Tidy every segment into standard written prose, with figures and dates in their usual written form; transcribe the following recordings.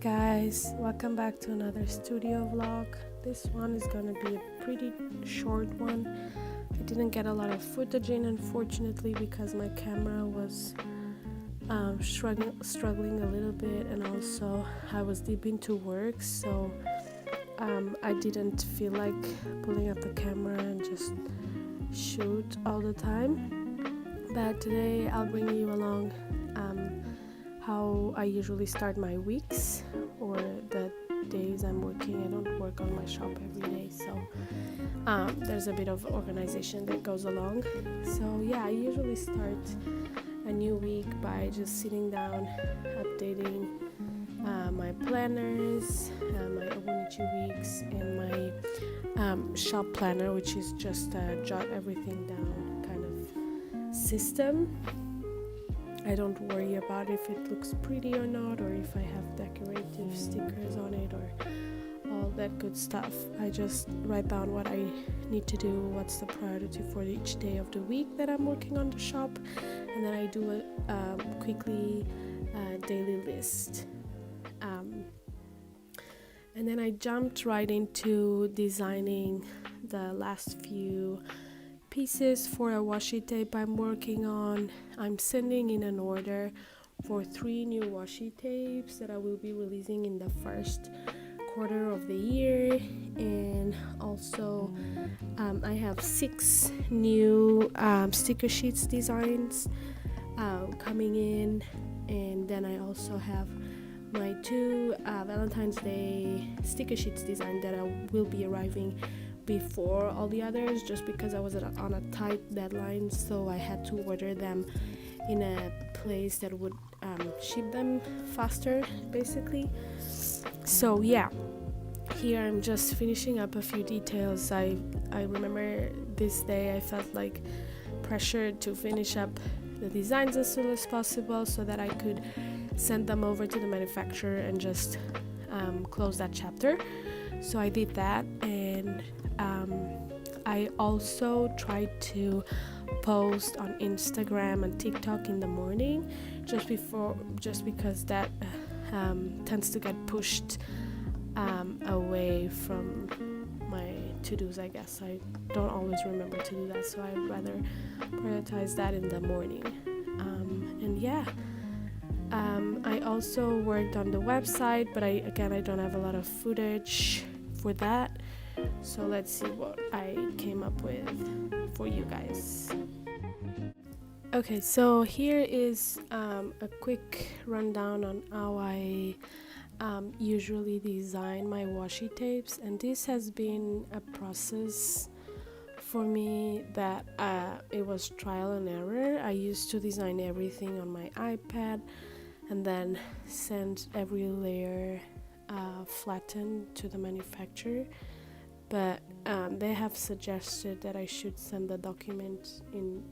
guys, welcome back to another studio vlog. This one is gonna be a pretty short one. I didn't get a lot of footage in, unfortunately, because my camera was struggling a little bit, and also I was deep into work, so I didn't feel like pulling up the camera and just shoot all the time. But today I'll bring you along how I usually start my weeks or the days I'm working. I don't work on my shop every day, so there's a bit of organization that goes along. So yeah, I usually start a new week by just sitting down, updating my planners, my Obunichi weeks, and my shop planner, which is just a jot everything down kind of system. I don't worry about if it looks pretty or not, or if I have decorative stickers on it or all that good stuff. I just write down what I need to do, what's the priority for each day of the week that I'm working on the shop, and then I do a quickly daily list. And then I jumped right into designing the last few pieces for a washi tape I'm working on. I'm sending in an order for 3 new washi tapes that I will be releasing in the first quarter of the year, and also I have 6 new sticker sheets designs coming in, and then I also have my 2 Valentine's Day sticker sheets design that I will be arriving before all the others, just because I was on a tight deadline, so I had to order them in a place that would ship them faster, basically. So yeah, here I'm just finishing up a few details. I remember this day I felt like pressured to finish up the designs as soon as possible so that I could send them over to the manufacturer and just close that chapter. So I did that, and I also tried to post on Instagram and TikTok in the morning, just because that tends to get pushed away from my to-dos, I guess. I don't always remember to do that, so I'd rather prioritize that in the morning. And yeah, I also worked on the website, but I don't have a lot of footage for that, so let's see what I came up with for you guys. Okay, so here is a quick rundown on how I usually design my washi tapes, and this has been a process for me that it was trial and error. I used to design everything on my iPad and then send every layer flattened to the manufacturer, but they have suggested that I should send the document in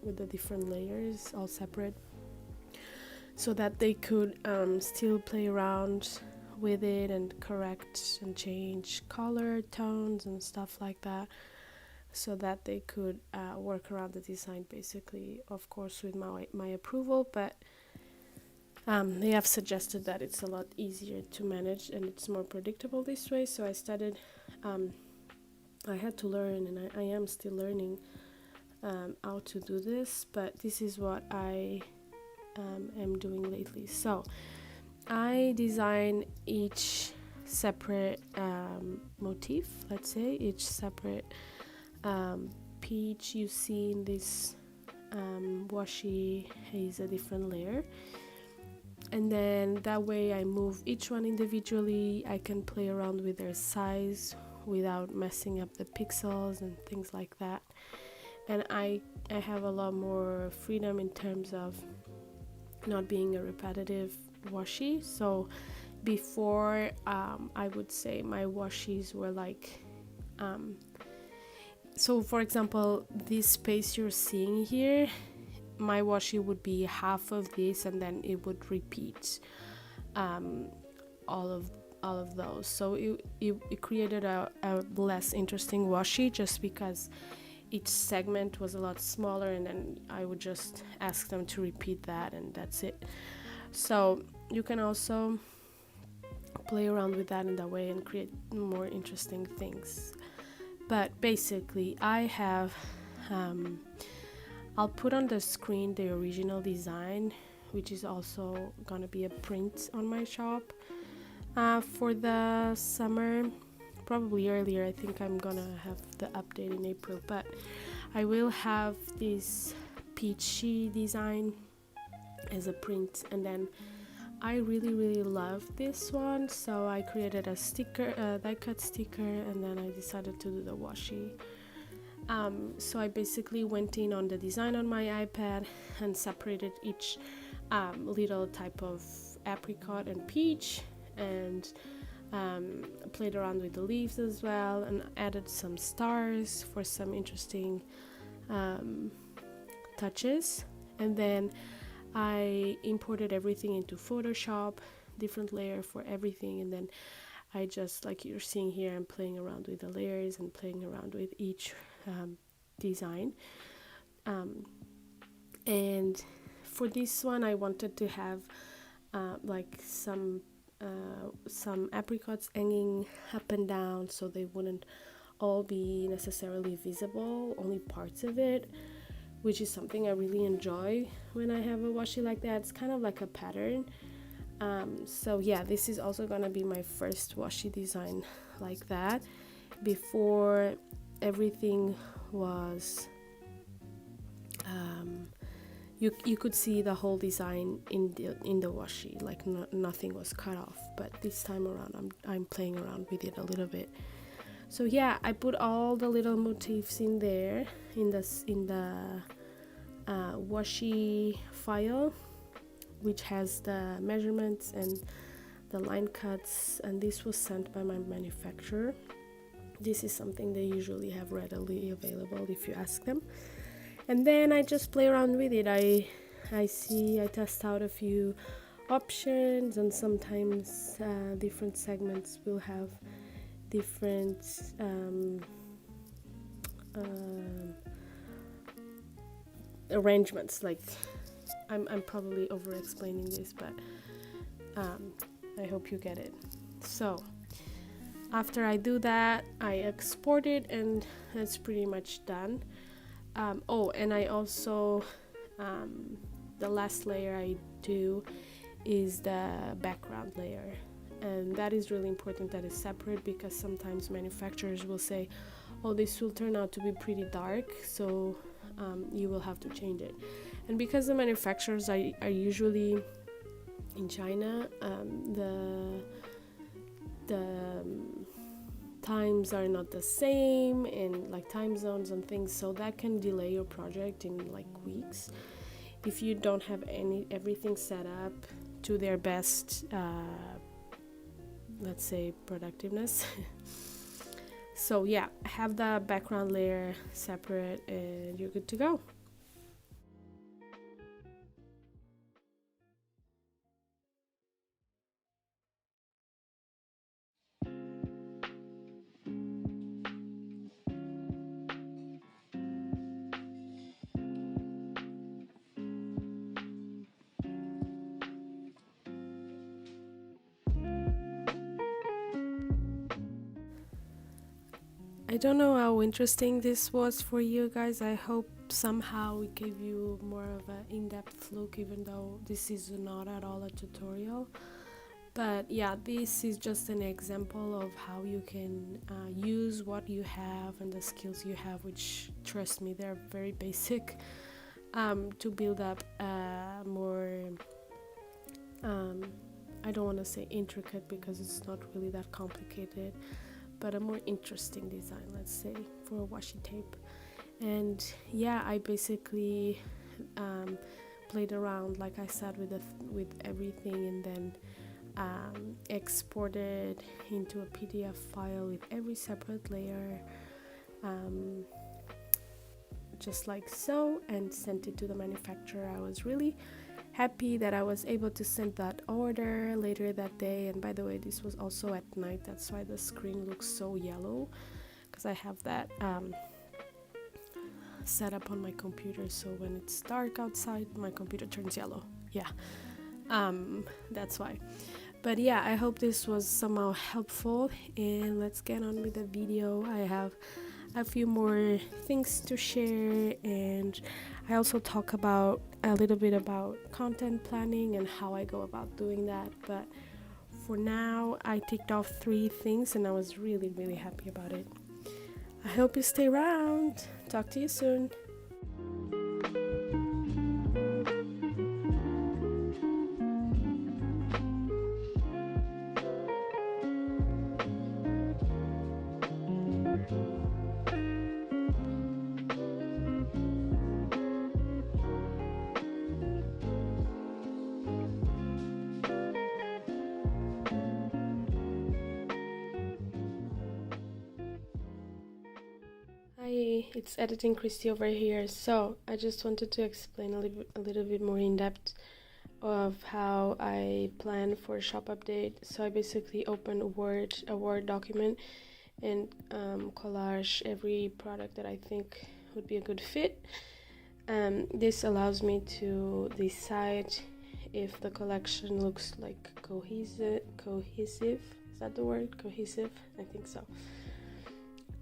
with the different layers all separate, so that they could still play around with it and correct and change color tones and stuff like that, so that they could work around the design, basically, of course with my approval. But they have suggested that it's a lot easier to manage and it's more predictable this way. So I started, I had to learn, and I am still learning how to do this, but this is what I am doing lately. So I design each separate motif, let's say each separate peach you see in this washi is a different layer, and then that way I move each one individually. I can play around with their size without messing up the pixels and things like that, and I have a lot more freedom in terms of not being a repetitive washi. So before I would say my washis were like so for example, this space you're seeing here, my washi would be half of this, and then it would repeat all of those. So it created a less interesting washi, just because each segment was a lot smaller, and then I would just ask them to repeat that, and that's it. So you can also play around with that in that way and create more interesting things. But basically I have I'll put on the screen the original design, which is also gonna be a print on my shop for the summer, probably earlier. I think I'm gonna have the update in April, but I will have this peachy design as a print, and then I really love this one, so I created a sticker, a die cut sticker, and then I decided to do the washi. So I basically went in on the design on my iPad and separated each little type of apricot and peach, and played around with the leaves as well, and added some stars for some interesting touches. And then I imported everything into Photoshop, different layer for everything, and then I just, like you're seeing here, I'm playing around with the layers and playing around with each design. And for this one I wanted to have like some apricots hanging up and down, so they wouldn't all be necessarily visible, only parts of it, which is something I really enjoy when I have a washi like that. It's kind of like a pattern. So yeah, this is also gonna be my first washi design like that. Before, everything was you could see the whole design in the washi, like nothing was cut off, but this time around I'm playing around with it a little bit. So yeah, I put all the little motifs in there in the washi file, which has the measurements and the line cuts, and this was sent by my manufacturer. This is something they usually have readily available if you ask them. And then I just play around with it. I test out a few options, and sometimes different segments will have different arrangements. Like I'm probably over explaining this, but I hope you get it. So after I do that, I export it, and that's pretty much done. And I also the last layer I do is the background layer, and that is really important that is separate, because sometimes manufacturers will say, oh, this will turn out to be pretty dark, so you will have to change it. And because the manufacturers are usually in China, the times are not the same, and like time zones and things, so that can delay your project in like weeks if you don't have everything set up to their best let's say productiveness. So yeah, have the background layer separate and you're good to go. I don't know how interesting this was for you guys. I hope somehow it gave you more of an in-depth look, even though this is not at all a tutorial. But yeah, this is just an example of how you can use what you have and the skills you have, which, trust me, they're very basic, to build up more I don't want to say intricate, because it's not really that complicated, but a more interesting design, let's say, for a washi tape. And yeah, I basically played around, like I said, with everything, and then exported into a PDF file with every separate layer, just like so, and sent it to the manufacturer. I was really happy that I was able to send that order later that day. And by the way, this was also at night, that's why the screen looks so yellow, because I have that set up on my computer, so when it's dark outside my computer turns yellow. Yeah, that's why. But yeah, I hope this was somehow helpful, and let's get on with the video. I have a few more things to share, and I also talk about a little bit about content planning and how I go about doing that. But for now, I ticked off 3 things and I was really happy about it. I hope you stay around. Talk to you soon. Hi, it's Editing Christy over here. So I just wanted to explain a little bit more in depth of how I plan for a shop update. So I basically open a Word document and collage every product that I think would be a good fit. This allows me to decide if the collection looks like cohesive. Is that the word? Cohesive? I think so.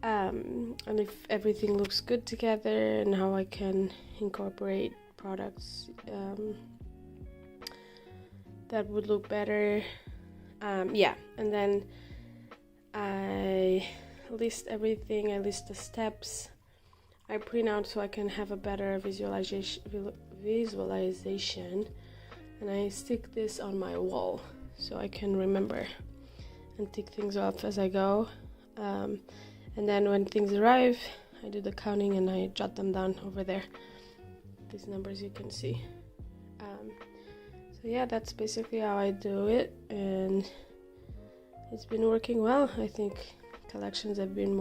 And if everything looks good together, and how I can incorporate products that would look better. And then I list everything. I list the steps. I print out so I can have a better visualization, and I stick this on my wall so I can remember and tick things off as I go. And then when things arrive, I do the counting and I jot them down over there. These numbers you can see. So yeah, that's basically how I do it, and it's been working well. I think collections have been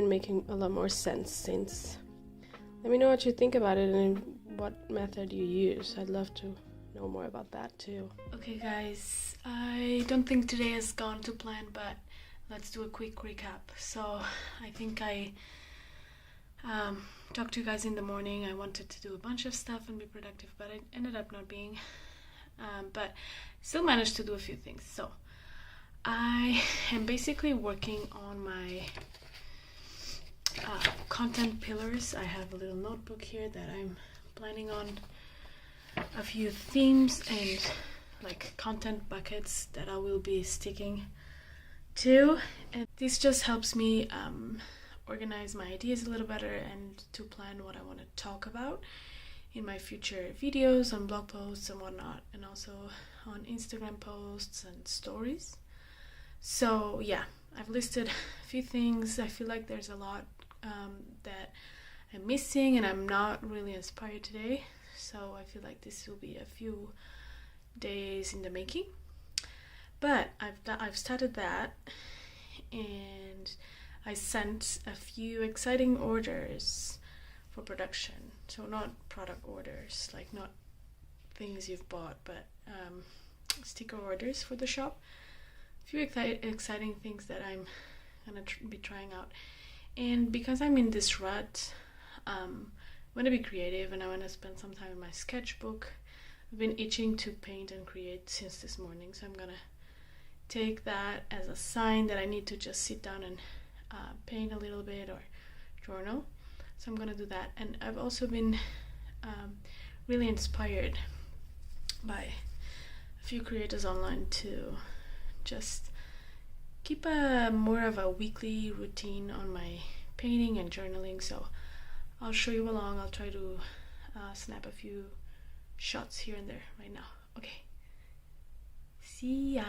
making a lot more sense since. Let me know what you think about it and what method you use. I'd love to know more about that too. Okay guys, I don't think today has gone to plan, but let's do a quick recap. So I think I talked to you guys in the morning. I wanted to do a bunch of stuff and be productive, but it ended up not being. But still managed to do a few things. So I am basically working on my content pillars. I have a little notebook here that I'm planning on a few themes and like content buckets that I will be sticking to, and this just helps me organize my ideas a little better and to plan what I want to talk about in my future videos, on blog posts and whatnot, and also on Instagram posts and stories. So yeah, I've listed a few things. I feel like there's a lot that I'm missing and I'm not really inspired today, so I feel like this will be a few days in the making. But I've started that, and I sent a few exciting orders for production. So not product orders, like not things you've bought, but sticker orders for the shop. A few exciting things that I'm gonna be trying out. And because I'm in this rut, I want to be creative and I want to spend some time in my sketchbook. I've been itching to paint and create since this morning, so I'm gonna take that as a sign that I need to just sit down and paint a little bit or journal. So I'm gonna do that. And I've also been really inspired by a few creators online to just keep a more of a weekly routine on my painting and journaling. So I'll show you along. I'll try to snap a few shots here and there right now. Okay, see ya.